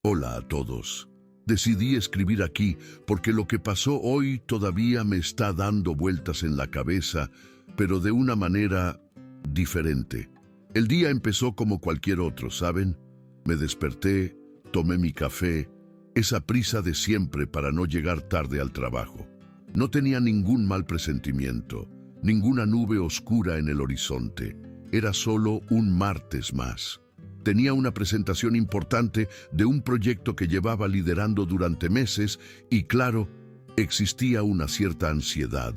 Hola a todos. Decidí escribir aquí porque lo que pasó hoy todavía me está dando vueltas en la cabeza, pero de una manera diferente. El día empezó como cualquier otro, ¿saben? Me desperté, tomé mi café, esa prisa de siempre para no llegar tarde al trabajo. No tenía ningún mal presentimiento, ninguna nube oscura en el horizonte. Era solo un martes más. Tenía una presentación importante de un proyecto que llevaba liderando durante meses y, claro, existía una cierta ansiedad.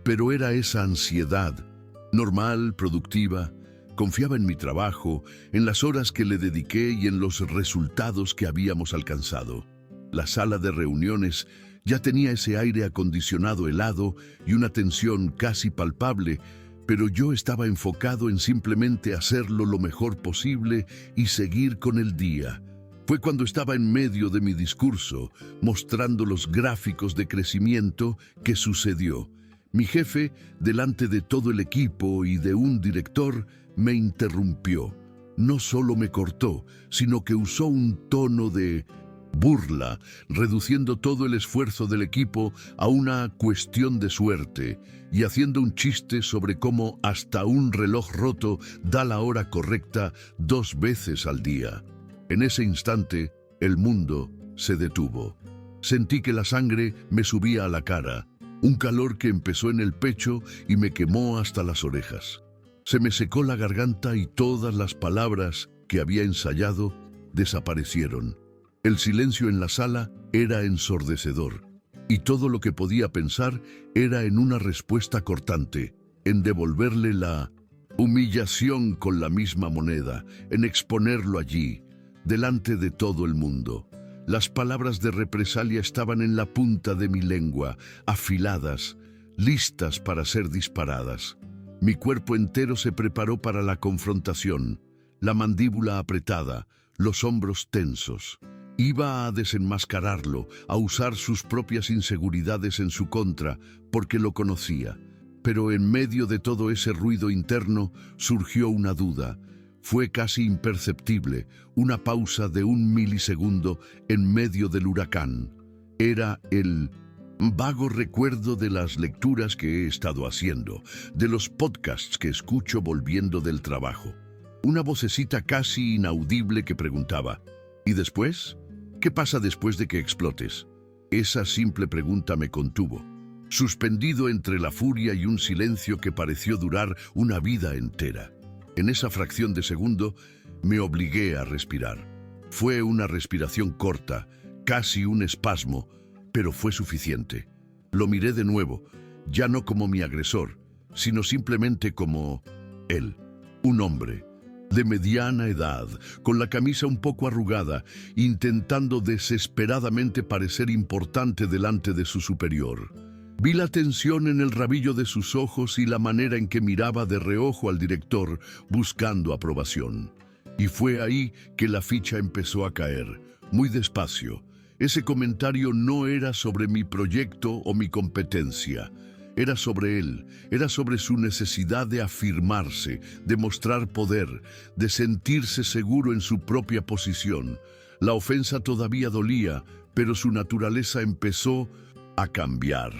Pero era esa ansiedad, normal, productiva. Confiaba en mi trabajo, en las horas que le dediqué y en los resultados que habíamos alcanzado. La sala de reuniones ya tenía ese aire acondicionado helado y una tensión casi palpable, pero yo estaba enfocado en simplemente hacerlo lo mejor posible y seguir con el día. Fue cuando estaba en medio de mi discurso, mostrando los gráficos de crecimiento, que sucedió. Mi jefe, delante de todo el equipo y de un director, me interrumpió. No solo me cortó, sino que usó un tono de burla, reduciendo todo el esfuerzo del equipo a una cuestión de suerte y haciendo un chiste sobre cómo hasta un reloj roto da la hora correcta 2 veces al día. En ese instante, el mundo se detuvo. Sentí que la sangre me subía a la cara, un calor que empezó en el pecho y me quemó hasta las orejas. Se me secó la garganta y todas las palabras que había ensayado desaparecieron. El silencio en la sala era ensordecedor, y todo lo que podía pensar era en una respuesta cortante, en devolverle la humillación con la misma moneda, en exponerlo allí, delante de todo el mundo. Las palabras de represalia estaban en la punta de mi lengua, afiladas, listas para ser disparadas. Mi cuerpo entero se preparó para la confrontación, la mandíbula apretada, los hombros tensos. Iba a desenmascararlo, a usar sus propias inseguridades en su contra, porque lo conocía. Pero en medio de todo ese ruido interno surgió una duda. Fue casi imperceptible, una pausa de 1 milisegundo en medio del huracán. Era el vago recuerdo de las lecturas que he estado haciendo, de los podcasts que escucho volviendo del trabajo. Una vocecita casi inaudible que preguntaba, ¿y después? ¿Qué pasa después de que explotes? Esa simple pregunta me contuvo, suspendido entre la furia y un silencio que pareció durar una vida entera. En esa fracción de segundo me obligué a respirar. Fue una respiración corta, casi un espasmo, pero fue suficiente. Lo miré de nuevo, ya no como mi agresor, sino simplemente como él, un hombre de mediana edad, con la camisa un poco arrugada, intentando desesperadamente parecer importante delante de su superior. Vi la tensión en el rabillo de sus ojos y la manera en que miraba de reojo al director, buscando aprobación. Y fue ahí que la ficha empezó a caer, muy despacio. Ese comentario no era sobre mi proyecto o mi competencia. Era sobre él, era sobre su necesidad de afirmarse, de mostrar poder, de sentirse seguro en su propia posición. La ofensa todavía dolía, pero su naturaleza empezó a cambiar.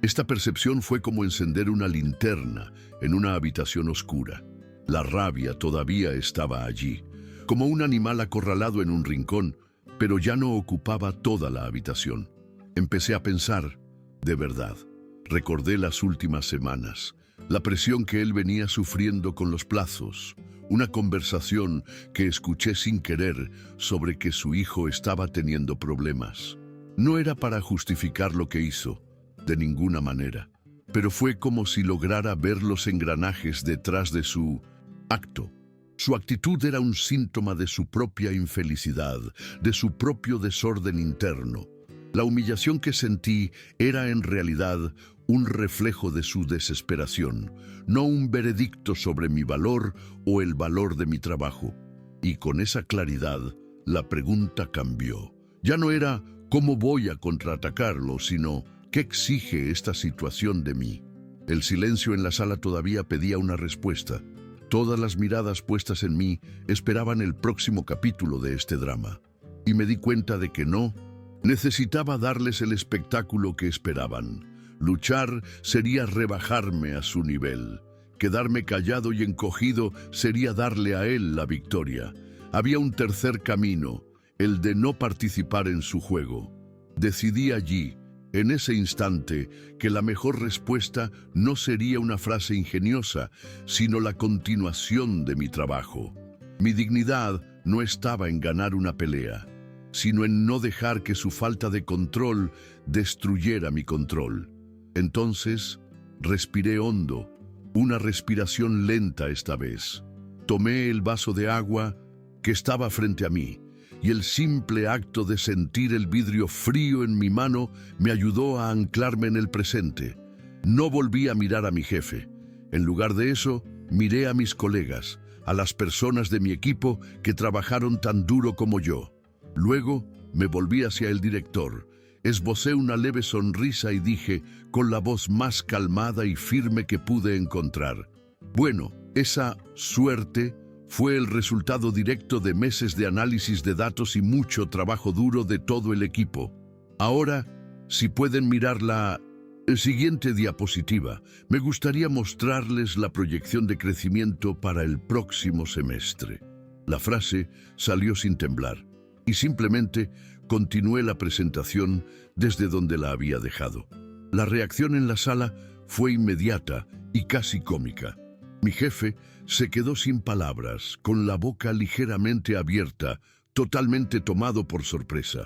Esta percepción fue como encender una linterna en una habitación oscura. La rabia todavía estaba allí, como un animal acorralado en un rincón, pero ya no ocupaba toda la habitación. Empecé a pensar, de verdad. Recordé las últimas semanas, la presión que él venía sufriendo con los plazos, una conversación que escuché sin querer sobre que su hijo estaba teniendo problemas. No era para justificar lo que hizo, de ninguna manera, pero fue como si lograra ver los engranajes detrás de su acto. Su actitud era un síntoma de su propia infelicidad, de su propio desorden interno. La humillación que sentí era en realidad un reflejo de su desesperación, no un veredicto sobre mi valor o el valor de mi trabajo. Y con esa claridad, la pregunta cambió. Ya no era ¿cómo voy a contraatacarlo?, sino ¿qué exige esta situación de mí? El silencio en la sala todavía pedía una respuesta. Todas las miradas puestas en mí esperaban el próximo capítulo de este drama. y me di cuenta de que no. Necesitaba darles el espectáculo que esperaban. Luchar sería rebajarme a su nivel. Quedarme callado y encogido sería darle a él la victoria. Había un tercer camino, el de no participar en su juego. Decidí allí, en ese instante, que la mejor respuesta no sería una frase ingeniosa, sino la continuación de mi trabajo. Mi dignidad no estaba en ganar una pelea, sino en no dejar que su falta de control destruyera mi control. Entonces, respiré hondo, una respiración lenta esta vez. Tomé el vaso de agua que estaba frente a mí, y el simple acto de sentir el vidrio frío en mi mano me ayudó a anclarme en el presente. No volví a mirar a mi jefe. En lugar de eso, miré a mis colegas, a las personas de mi equipo que trabajaron tan duro como yo. Luego me volví hacia el director. Esbocé una leve sonrisa y dije, con la voz más calmada y firme que pude encontrar: bueno, esa suerte fue el resultado directo de meses de análisis de datos y mucho trabajo duro de todo el equipo. Ahora, si pueden mirar la siguiente diapositiva, me gustaría mostrarles la proyección de crecimiento para el próximo semestre. La frase salió sin temblar y simplemente continué la presentación desde donde la había dejado. La reacción en la sala fue inmediata y casi cómica. Mi jefe se quedó sin palabras, con la boca ligeramente abierta, totalmente tomado por sorpresa.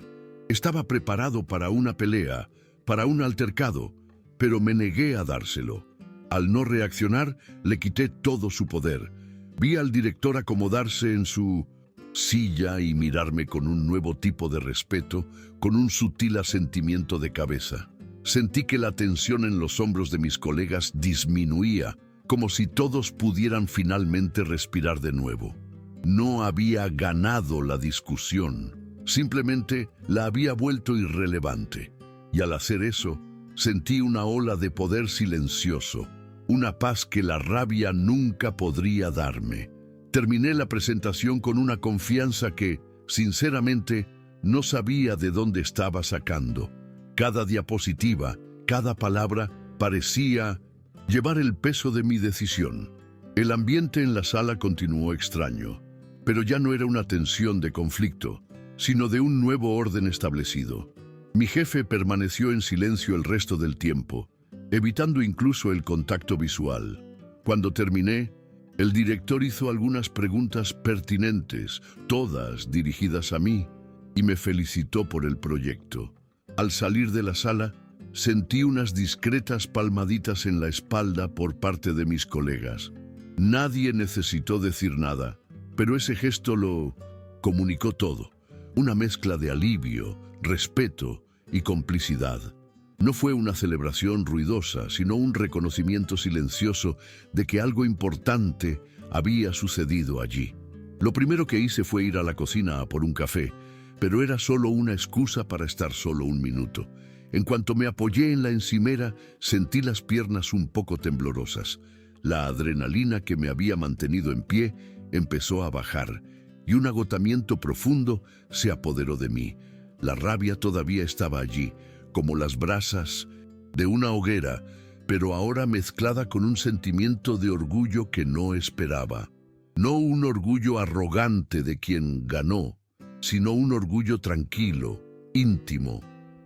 Estaba preparado para una pelea, para un altercado, pero me negué a dárselo. Al no reaccionar, le quité todo su poder. Vi al director acomodarse en su silla y mirarme con un nuevo tipo de respeto, con un sutil asentimiento de cabeza. Sentí que la tensión en los hombros de mis colegas disminuía, como si todos pudieran finalmente respirar de nuevo. No había ganado la discusión, simplemente la había vuelto irrelevante. Y al hacer eso, sentí una ola de poder silencioso, una paz que la rabia nunca podría darme. Terminé la presentación con una confianza que, sinceramente, no sabía de dónde estaba sacando. Cada diapositiva, cada palabra, parecía llevar el peso de mi decisión. El ambiente en la sala continuó extraño, pero ya no era una tensión de conflicto, sino de un nuevo orden establecido. Mi jefe permaneció en silencio el resto del tiempo, evitando incluso el contacto visual. Cuando terminé, el director hizo algunas preguntas pertinentes, todas dirigidas a mí, y me felicitó por el proyecto. Al salir de la sala, sentí unas discretas palmaditas en la espalda por parte de mis colegas. Nadie necesitó decir nada, pero ese gesto lo comunicó todo. Una mezcla de alivio, respeto y complicidad. No fue una celebración ruidosa, sino un reconocimiento silencioso de que algo importante había sucedido allí. Lo primero que hice fue ir a la cocina a por un café, pero era solo una excusa para estar solo un minuto. En cuanto me apoyé en la encimera, sentí las piernas un poco temblorosas. La adrenalina que me había mantenido en pie empezó a bajar, y un agotamiento profundo se apoderó de mí. La rabia todavía estaba allí, como las brasas de una hoguera, pero ahora mezclada con un sentimiento de orgullo que no esperaba. No un orgullo arrogante de quien ganó, sino un orgullo tranquilo, íntimo.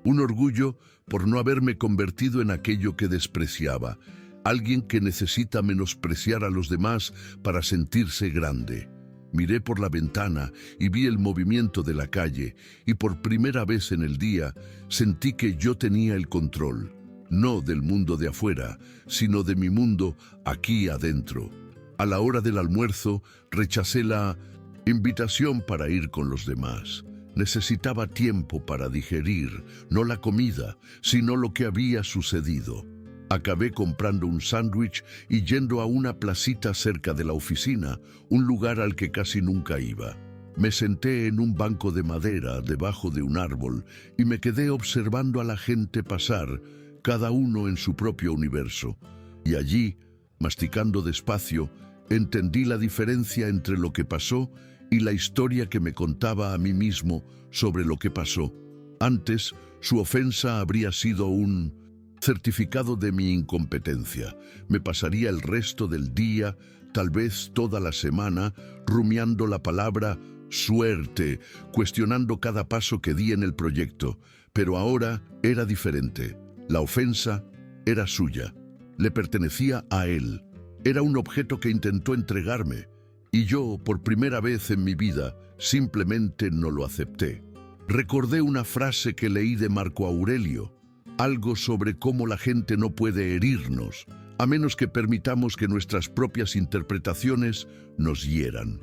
Un orgullo por no haberme convertido en aquello que despreciaba, alguien que necesita menospreciar a los demás para sentirse grande. Miré por la ventana y vi el movimiento de la calle, y por primera vez en el día sentí que yo tenía el control, no del mundo de afuera, sino de mi mundo aquí adentro. A la hora del almuerzo rechacé la invitación para ir con los demás. Necesitaba tiempo para digerir, no la comida, sino lo que había sucedido. Acabé comprando un sándwich y yendo a una placita cerca de la oficina, un lugar al que casi nunca iba. Me senté en un banco de madera debajo de un árbol y me quedé observando a la gente pasar, cada uno en su propio universo. Y allí, masticando despacio, entendí la diferencia entre lo que pasó y la historia que me contaba a mí mismo sobre lo que pasó. Antes, su ofensa habría sido un certificado de mi incompetencia. Me pasaría el resto del día, tal vez toda la semana, rumiando la palabra suerte, cuestionando cada paso que di en el proyecto. Pero ahora era diferente. La ofensa era suya. Le pertenecía a él. Era un objeto que intentó entregarme. Y yo, por primera vez en mi vida, simplemente no lo acepté. Recordé una frase que leí de Marco Aurelio, algo sobre cómo la gente no puede herirnos, a menos que permitamos que nuestras propias interpretaciones nos hieran.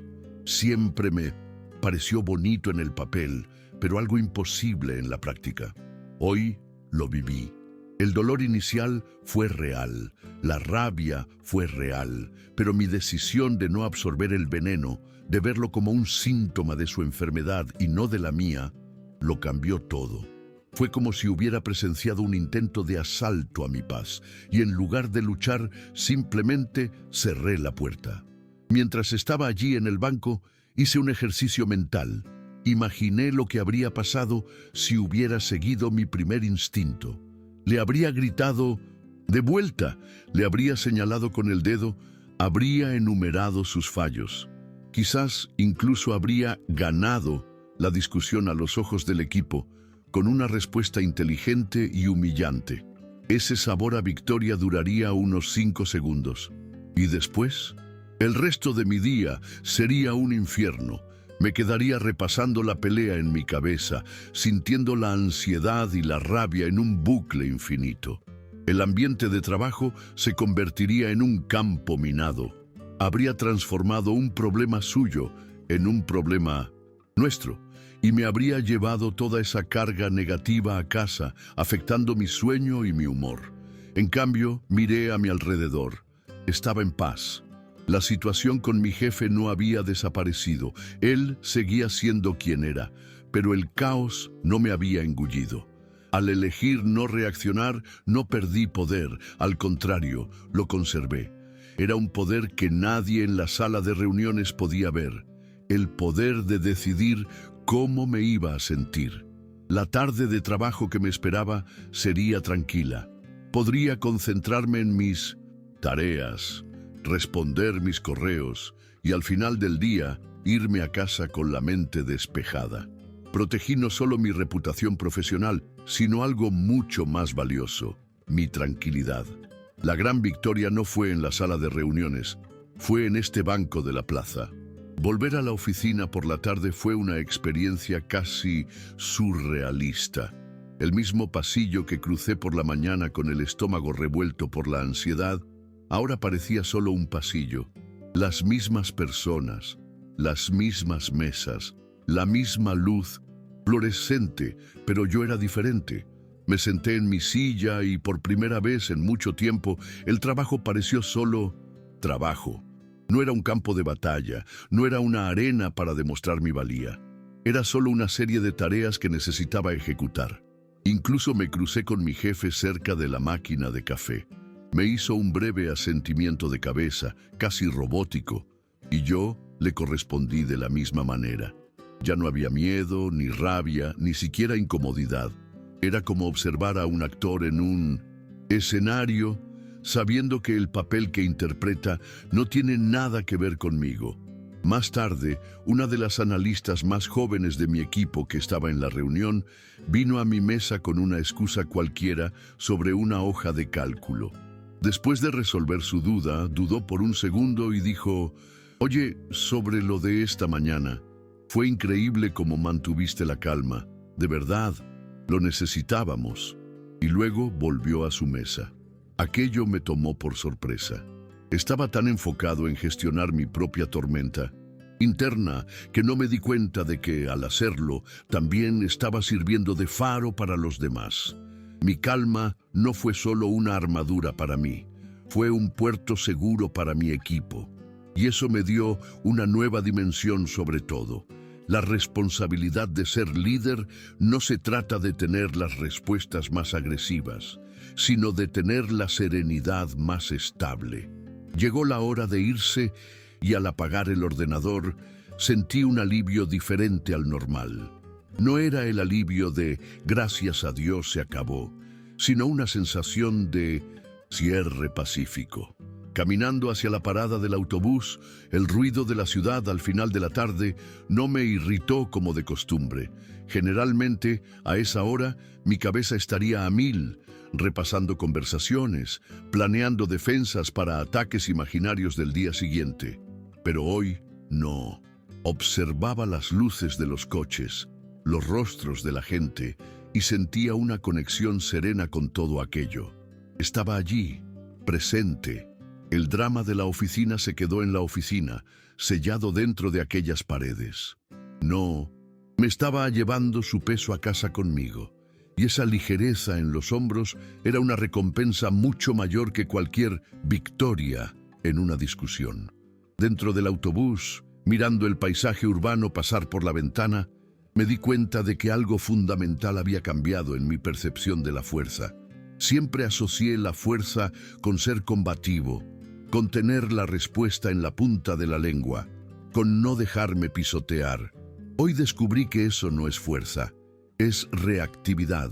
Siempre me pareció bonito en el papel, pero algo imposible en la práctica. Hoy lo viví. El dolor inicial fue real, la rabia fue real, pero mi decisión de no absorber el veneno, de verlo como un síntoma de su enfermedad y no de la mía, lo cambió todo. Fue como si hubiera presenciado un intento de asalto a mi paz, y en lugar de luchar, simplemente cerré la puerta. Mientras estaba allí en el banco, hice un ejercicio mental. Imaginé lo que habría pasado si hubiera seguido mi primer instinto. Le habría gritado de vuelta, le habría señalado con el dedo, habría enumerado sus fallos. Quizás incluso habría ganado la discusión a los ojos del equipo con una respuesta inteligente y humillante. Ese sabor a victoria duraría unos 5 segundos. Y después, el resto de mi día sería un infierno. Me quedaría repasando la pelea en mi cabeza, sintiendo la ansiedad y la rabia en un bucle infinito. El ambiente de trabajo se convertiría en un campo minado. Habría transformado un problema suyo en un problema nuestro, y me habría llevado toda esa carga negativa a casa, afectando mi sueño y mi humor. En cambio, miré a mi alrededor. Estaba en paz. La situación con mi jefe no había desaparecido. Él seguía siendo quien era, pero el caos no me había engullido. Al elegir no reaccionar, no perdí poder. Al contrario, lo conservé. Era un poder que nadie en la sala de reuniones podía ver. El poder de decidir cómo me iba a sentir. La tarde de trabajo que me esperaba sería tranquila. Podría concentrarme en mis tareas, responder mis correos y al final del día irme a casa con la mente despejada. Protegí no solo mi reputación profesional, sino algo mucho más valioso, mi tranquilidad. La gran victoria no fue en la sala de reuniones, fue en este banco de la plaza. Volver a la oficina por la tarde fue una experiencia casi surrealista. El mismo pasillo que crucé por la mañana con el estómago revuelto por la ansiedad, ahora parecía solo un pasillo. Las mismas personas, las mismas mesas, la misma luz fluorescente, pero yo era diferente. Me senté en mi silla y por primera vez en mucho tiempo el trabajo pareció solo trabajo. No era un campo de batalla, no era una arena para demostrar mi valía. Era solo una serie de tareas que necesitaba ejecutar. Incluso me crucé con mi jefe cerca de la máquina de café. Me hizo un breve asentimiento de cabeza, casi robótico, y yo le correspondí de la misma manera. Ya no había miedo, ni rabia, ni siquiera incomodidad. Era como observar a un actor en un escenario, sabiendo que el papel que interpreta no tiene nada que ver conmigo. Más tarde, una de las analistas más jóvenes de mi equipo que estaba en la reunión vino a mi mesa con una excusa cualquiera sobre una hoja de cálculo. Después de resolver su duda, dudó por un segundo y dijo: «Oye, sobre lo de esta mañana, fue increíble cómo mantuviste la calma. De verdad, lo necesitábamos». Y luego volvió a su mesa. Aquello me tomó por sorpresa. Estaba tan enfocado en gestionar mi propia tormenta interna que no me di cuenta de que, al hacerlo, también estaba sirviendo de faro para los demás. Mi calma no fue solo una armadura para mí, fue un puerto seguro para mi equipo. Y eso me dio una nueva dimensión sobre todo. La responsabilidad de ser líder no se trata de tener las respuestas más agresivas, sino de tener la serenidad más estable. Llegó la hora de irse y al apagar el ordenador, sentí un alivio diferente al normal. No era el alivio de gracias a Dios se acabó, sino una sensación de cierre pacífico. Caminando hacia la parada del autobús, el ruido de la ciudad al final de la tarde no me irritó como de costumbre. Generalmente, a esa hora, mi cabeza estaría a mil, repasando conversaciones, planeando defensas para ataques imaginarios del día siguiente. Pero hoy, no. Observaba las luces de los coches, los rostros de la gente, y sentía una conexión serena con todo aquello. Estaba allí, presente. El drama de la oficina se quedó en la oficina, sellado dentro de aquellas paredes. No, me estaba llevando su peso a casa conmigo, y esa ligereza en los hombros era una recompensa mucho mayor que cualquier victoria en una discusión. Dentro del autobús, mirando el paisaje urbano pasar por la ventana, me di cuenta de que algo fundamental había cambiado en mi percepción de la fuerza. Siempre asocié la fuerza con ser combativo, con tener la respuesta en la punta de la lengua, con no dejarme pisotear. Hoy descubrí que eso no es fuerza, es reactividad,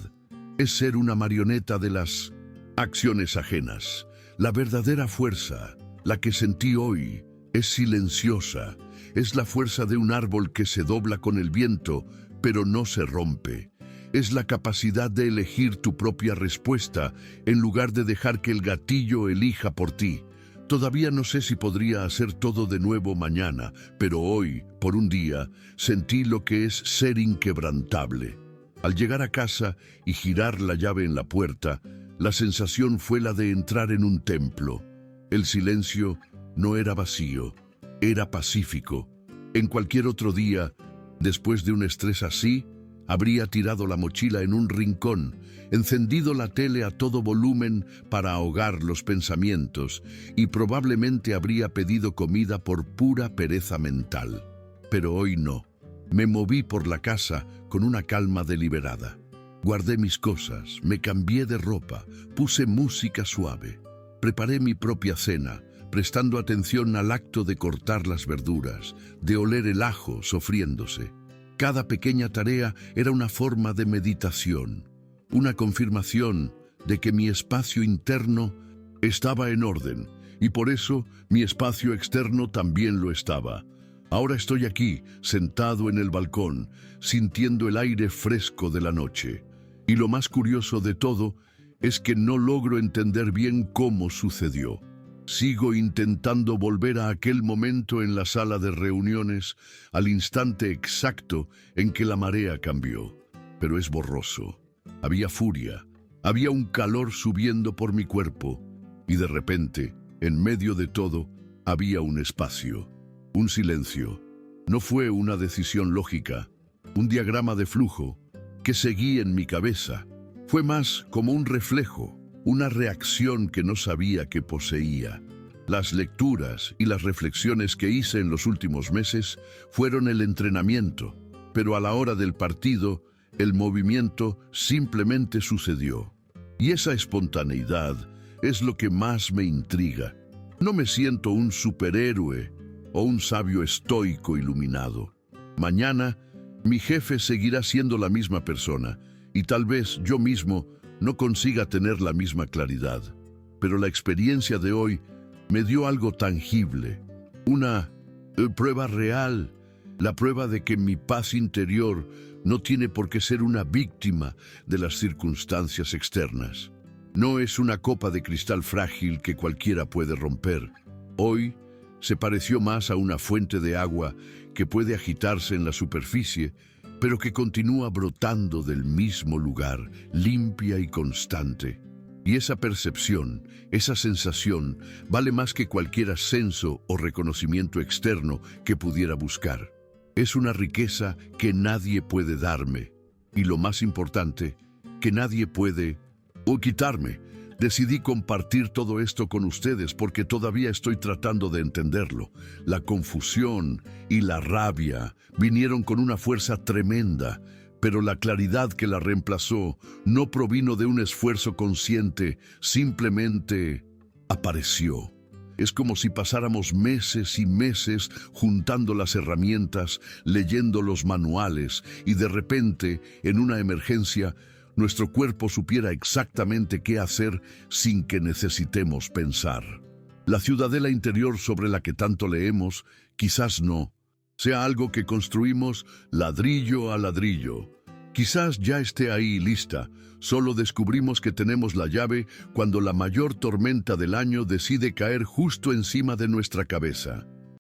es ser una marioneta de las acciones ajenas. La verdadera fuerza, la que sentí hoy, es silenciosa, es la fuerza de un árbol que se dobla con el viento, pero no se rompe. Es la capacidad de elegir tu propia respuesta en lugar de dejar que el gatillo elija por ti. Todavía no sé si podría hacer todo de nuevo mañana, pero hoy, por un día, sentí lo que es ser inquebrantable. Al llegar a casa y girar la llave en la puerta, la sensación fue la de entrar en un templo. El silencio no era vacío, era pacífico. En cualquier otro día, después de un estrés así, habría tirado la mochila en un rincón, encendido la tele a todo volumen para ahogar los pensamientos y probablemente habría pedido comida por pura pereza mental. Pero hoy no. Me moví por la casa con una calma deliberada. Guardé mis cosas, me cambié de ropa, puse música suave. Preparé mi propia cena, prestando atención al acto de cortar las verduras, de oler el ajo sofriéndose. Cada pequeña tarea era una forma de meditación, una confirmación de que mi espacio interno estaba en orden y por eso mi espacio externo también lo estaba. Ahora estoy aquí, sentado en el balcón, sintiendo el aire fresco de la noche. Y lo más curioso de todo es que no logro entender bien cómo sucedió. Sigo intentando volver a aquel momento en la sala de reuniones, al instante exacto en que la marea cambió. Pero es borroso. Había furia, había un calor subiendo por mi cuerpo, y de repente, en medio de todo, había un espacio, un silencio. No fue una decisión lógica, un diagrama de flujo que seguí en mi cabeza. Fue más como un reflejo, una reacción que no sabía que poseía. Las lecturas y las reflexiones que hice en los últimos meses fueron el entrenamiento, pero a la hora del partido, el movimiento simplemente sucedió. Y esa espontaneidad es lo que más me intriga. No me siento un superhéroe o un sabio estoico iluminado. Mañana, mi jefe seguirá siendo la misma persona y tal vez yo mismo no consiga tener la misma claridad. Pero la experiencia de hoy me dio algo tangible, una prueba real, la prueba de que mi paz interior no tiene por qué ser una víctima de las circunstancias externas. No es una copa de cristal frágil que cualquiera puede romper. Hoy se pareció más a una fuente de agua que puede agitarse en la superficie, pero que continúa brotando del mismo lugar, limpia y constante. Y esa percepción, esa sensación, vale más que cualquier ascenso o reconocimiento externo que pudiera buscar. Es una riqueza que nadie puede darme, y lo más importante, que nadie puede quitarme. Decidí compartir todo esto con ustedes porque todavía estoy tratando de entenderlo. La confusión y la rabia vinieron con una fuerza tremenda, pero la claridad que la reemplazó no provino de un esfuerzo consciente, simplemente apareció. Es como si pasáramos meses y meses juntando las herramientas, leyendo los manuales y de repente, en una emergencia, nuestro cuerpo supiera exactamente qué hacer sin que necesitemos pensar. La ciudadela interior sobre la que tanto leemos, quizás no, sea algo que construimos ladrillo a ladrillo. Quizás ya esté ahí lista, solo descubrimos que tenemos la llave cuando la mayor tormenta del año decide caer justo encima de nuestra cabeza.